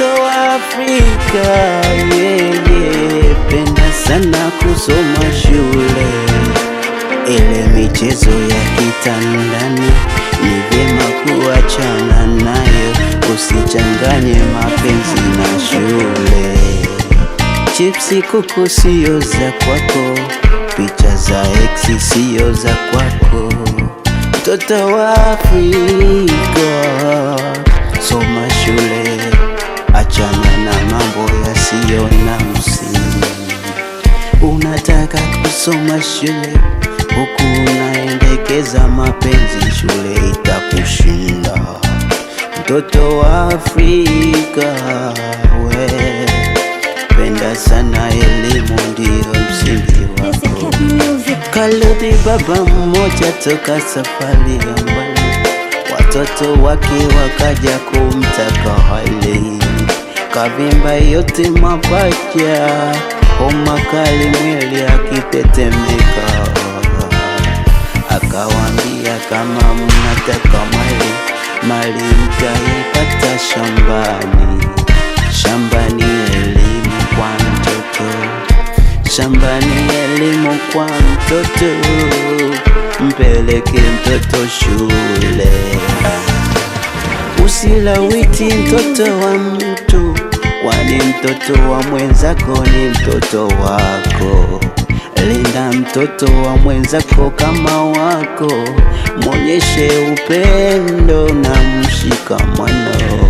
mtoto wa Afrika, penda sana kusoma shule. Ile michezo ya kitandani ni vyema kuachana nayo, usichanganye mapenzi na shule. Chipsi kuku sio za kwako, picha za ex sio za kwako. Mtoto wa Afrika, soma shule, achana na mambo yasiyo na msingi. Unataka kusoma shule huku unaendekeza mapenzi, shule itakushinda. Mtoto wa Afrika, penda sana elimu, ndio msingi wako. Kaludi baba mmoja toka safari ya mbali, watoto wake wakaja kumtaka hali. Kavimba yote mapacha, homa kali, mwili akitetemeka. Akawambia kama mnataka mali mtaipata shambani. Shambani elimu kwa mtoto, shambani elimu kwa mtoto. Mpeleke mtoto shule, usilawiti mtoto wa mtu, kwani mtoto wa mwenzako ni mtoto wako. Linda mtoto wa mwenzako kama wako, mwonyeshe upendo na mshikamano.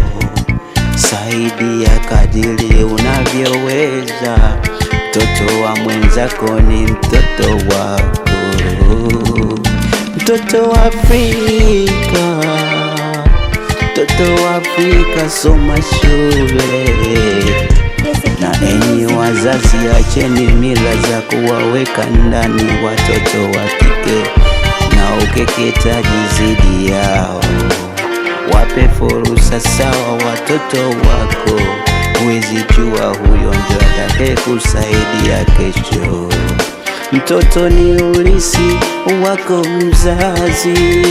Saidia kadiri unavyoweza, mtoto wa mwenzako ni mtoto wako. Mtoto wa Afrika, mtoto wa Afrika, soma shule. Na enyi wazazi, acheni mila za kuwaweka ndani watoto wa kike na ukeketaji zidi yao. Wape fursa sawa watoto wako, huwezi jua huyo ndio atakaye kusaidia kesho. Mtoto ni ulisi wako mzazi,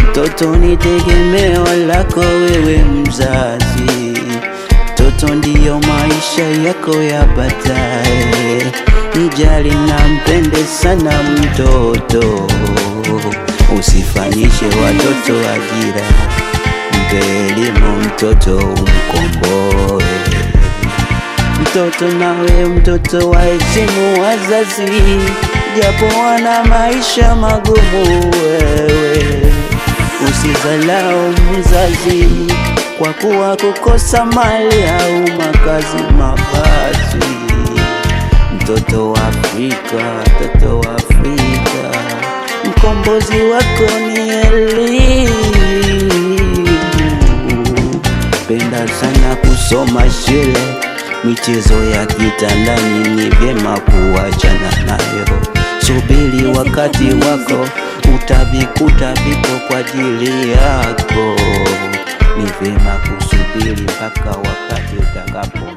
mtoto ni tegemeo lako wewe mzazi. Mtoto ndiyo maisha yako ya baadaye, mjali na mpende sana mtoto. Usifanyishe watoto ajira, mpe elimu mtoto, umkomboe mtoto. Nawe mtoto waheshimu wazazi, japo wana maisha magumu. Wewe usidharau mzazi kwa kuwa kukosa mali au makazi, mavazi. Mtoto wa Afrika, mtoto wa Afrika, mkombozi wako ni elimu. Penda sana kusoma shule, michezo ya kitandani ni vyema kuachana nayo. Subiri wakati wako, utavikuta vipo kwa ajili yako. Ni vyema kusubiri mpaka wakati utakapo.